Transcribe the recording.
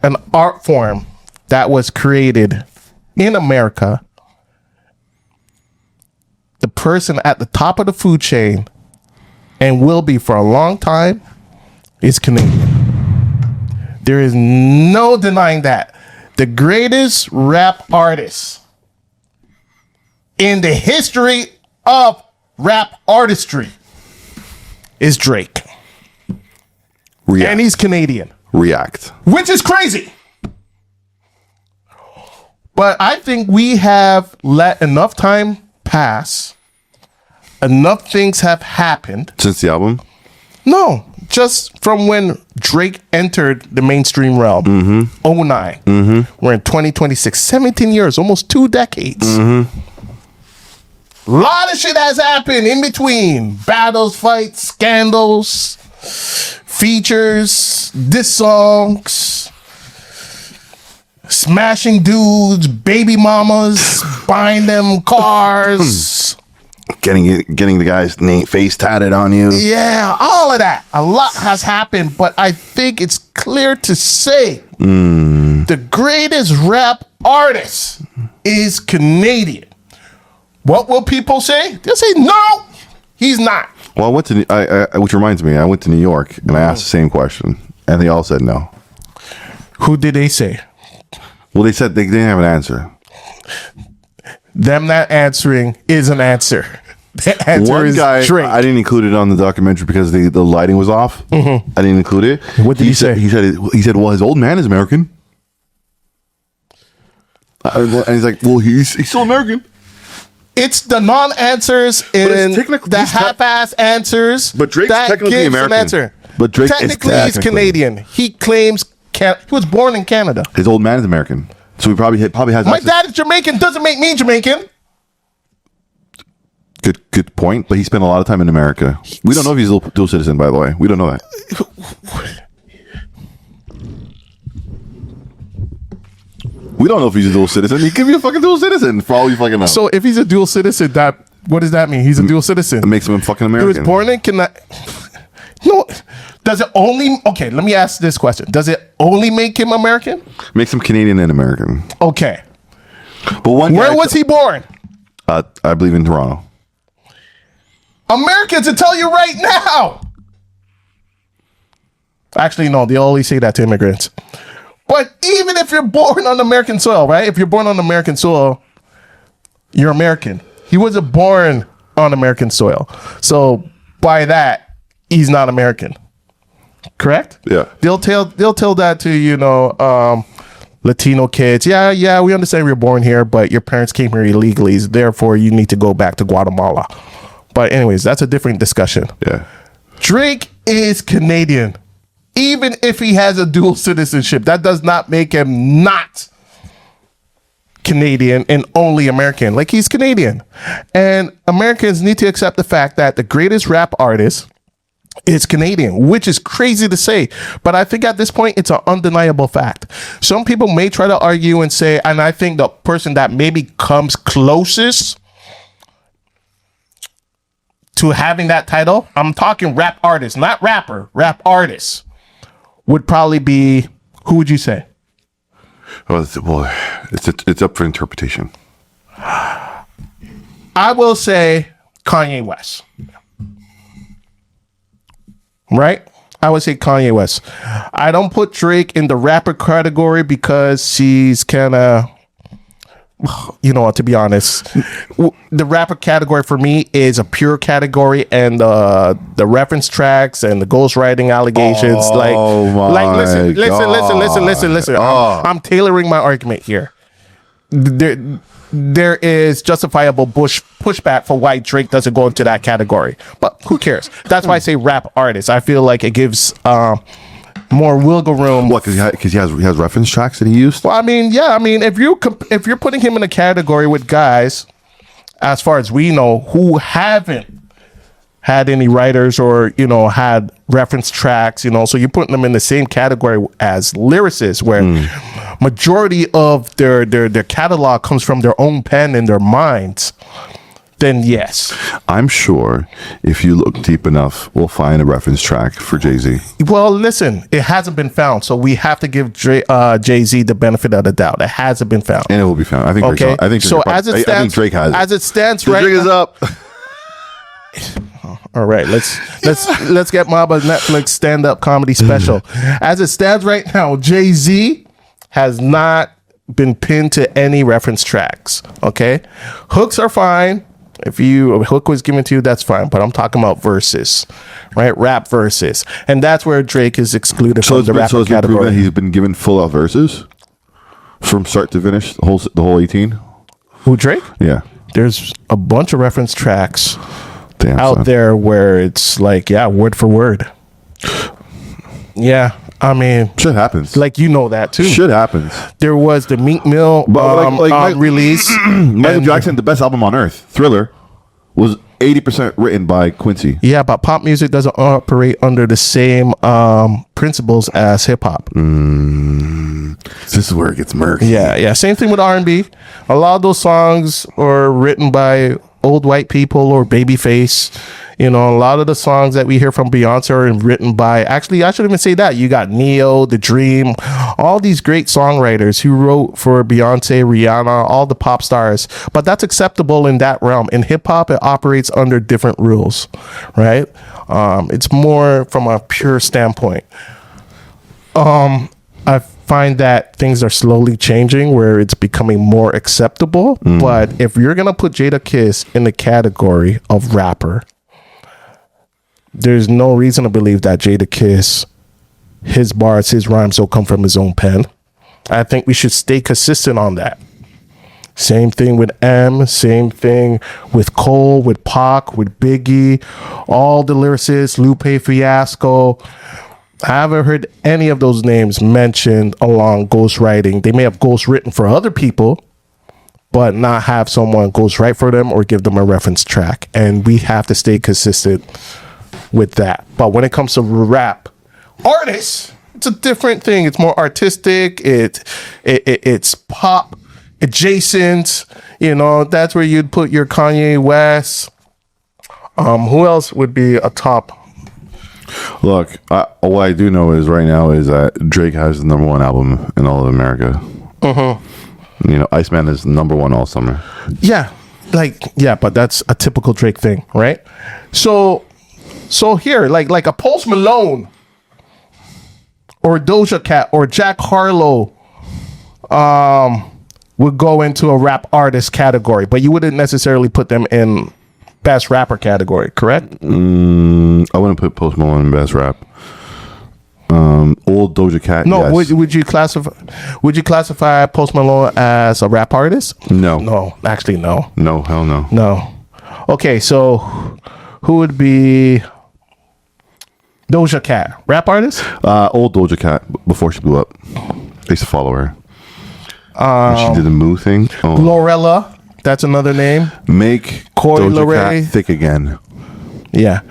an art form that was created in America, the person at the top of the food chain, and will be for a long time, is Canadian. There is no denying that. The greatest rap artist in the history of rap artistry is Drake. React. And he's Canadian. React. Which is crazy. But I think we have let enough time pass. Enough things have happened. Since the album? No, just from when Drake entered the mainstream realm. 09. We're in 2026. 17 years, almost 2 decades. A lot of shit has happened in between. Battles, fights, scandals, features, diss songs, smashing dudes, baby mamas, buying them cars. Getting the guy's face tatted on you. Yeah, all of that. A lot has happened, but I think it's clear to say the greatest rap artist is Canadian. What will people say? They'll say, no, he's not. Well, I went to, which reminds me, I went to New York and I asked the same question, and they all said no. Who did they say? Well, they said they didn't have an answer. Them not answering is an answer. The answer One is guy, Drake. I didn't include it on the documentary because the lighting was off. I didn't include it. What did he say? He said, well, his old man is American. And he's like, well, he's still American. It's the non-answers and the half-ass answers. But Drake's that technically gives American. An answer. But Drake technically is he's Canadian. He claims he was born in Canada. His old man is American, so he probably has. My dad is Jamaican. Doesn't make me Jamaican. Good point. But he spent a lot of time in America. We don't know if he's a dual citizen, by the way. We don't know that. We don't know if he's a dual citizen. He could be a fucking dual citizen for all you fucking know. So if he's a dual citizen, what does that mean? He's a dual citizen. It makes him a fucking He American. was born in Canada. No. Does it only... Okay, let me ask this question. Does it only make him American? Makes him Canadian and American. Okay. But where was he born? I believe in Toronto. Americans will tell you right now. Actually, no. They always say that to immigrants. But even if you're born on American soil, right? If you're born on American soil, you're American. He wasn't born on American soil. So by that, he's not American. Correct? Yeah. They'll tell that to, Latino kids. Yeah, we understand you're born here, but your parents came here illegally. Therefore, you need to go back to Guatemala. But anyways, that's a different discussion. Yeah. Drake is Canadian. Even if he has a dual citizenship, that does not make him not Canadian and only American. Like, he's Canadian. And Americans need to accept the fact that the greatest rap artist is Canadian, which is crazy to say. But I think at this point, it's an undeniable fact. Some people may try to argue and say, and I think the person that maybe comes closest to having that title, I'm talking rap artist, not rapper, rap artist, would probably be, who would you say? Well, it's up for interpretation. I will say Kanye West. Right? I would say Kanye West. I don't put Drake in the rapper category because he's kind of, to be honest, the rapper category for me is a pure category, and the reference tracks and the ghostwriting allegations. Listen. I'm tailoring my argument here. There is justifiable pushback for why Drake doesn't go into that category, but who cares? That's why I say rap artist. I feel like it gives more wiggle room. What? Because he has reference tracks that he used. Well, I mean, yeah. I mean, if you're putting him in a category with guys, as far as we know, who haven't had any writers or had reference tracks, so you're putting them in the same category as lyricists, where majority of their catalog comes from their own pen and their minds. then yes. I'm sure if you look deep enough, we'll find a reference track for Jay-Z. Well, listen, it hasn't been found, so we have to give Jay-Z the benefit of the doubt. It hasn't been found. And it will be found. I think Okay. Drake, So as it stands, I think Drake has it. As it stands The right Drake is now, up. all right, let's get Maba's Netflix stand-up comedy special. As it stands right now, Jay-Z has not been pinned to any reference tracks. Okay, hooks are fine. If a hook was given to you, that's fine. But I'm talking about verses, right? Rap verses, and that's where Drake is excluded from the rapper category. That he's been given full out verses from start to finish, the whole 18. Who, Drake? Yeah, There's a bunch of reference tracks damn out son. there where it's like, yeah, word for word. Yeah, I mean, Shit happens. like you know that too. Shit happens. There was the Meek Mill release. Michael and- Jackson, the best album on earth, Thriller, was 80% written by Quincy. Yeah, but pop music doesn't operate under the same principles as hip hop. This is where it gets murky. Yeah. Same thing with R&B. A lot of those songs are written by old white people or Babyface. You know, a lot of the songs that we hear from Beyonce are written by, actually, I shouldn't even say that. You got Neo, The Dream, all these great songwriters who wrote for Beyonce, Rihanna, all the pop stars. But that's acceptable in that realm. In hip hop, it operates under different rules, right? It's more from a pure standpoint. I find that things are slowly changing where it's becoming more acceptable. But if you're going to put Jadakiss in the category of rapper, there's no reason to believe that Jadakiss, his bars, his rhymes will come from his own pen. I think we should stay consistent on that. Same thing with M, same thing with Cole, with Pac, with Biggie, all the lyricists, Lupe Fiasco. I haven't heard any of those names mentioned along ghostwriting. They may have ghostwritten for other people, but not have someone ghostwrite for them or give them a reference track. And we have to stay consistent with that. But when it comes to rap artists, it's a different thing. It's more artistic. It's pop adjacent. You know, that's where you'd put your Kanye West. Who else would be a top? Look, what I do know is right now is that Drake has the number one album in all of America. You know, Iceman is number one all summer. Yeah, but that's a typical Drake thing, right? So here, like a Post Malone or Doja Cat or Jack Harlow would go into a rap artist category, but you wouldn't necessarily put them in best rapper category, correct? I wouldn't put Post Malone in best rap. Old Doja Cat. No, yes. would you classify Post Malone as a rap artist? No, actually no. No, hell no. No. Okay, so who would be Doja Cat? Rap artist? Old Doja Cat before she blew up. I used to follow her. She did the Moo thing. Oh. Glorilla, that's another name. Make Coi Doja Leray. Cat thick again. Yeah.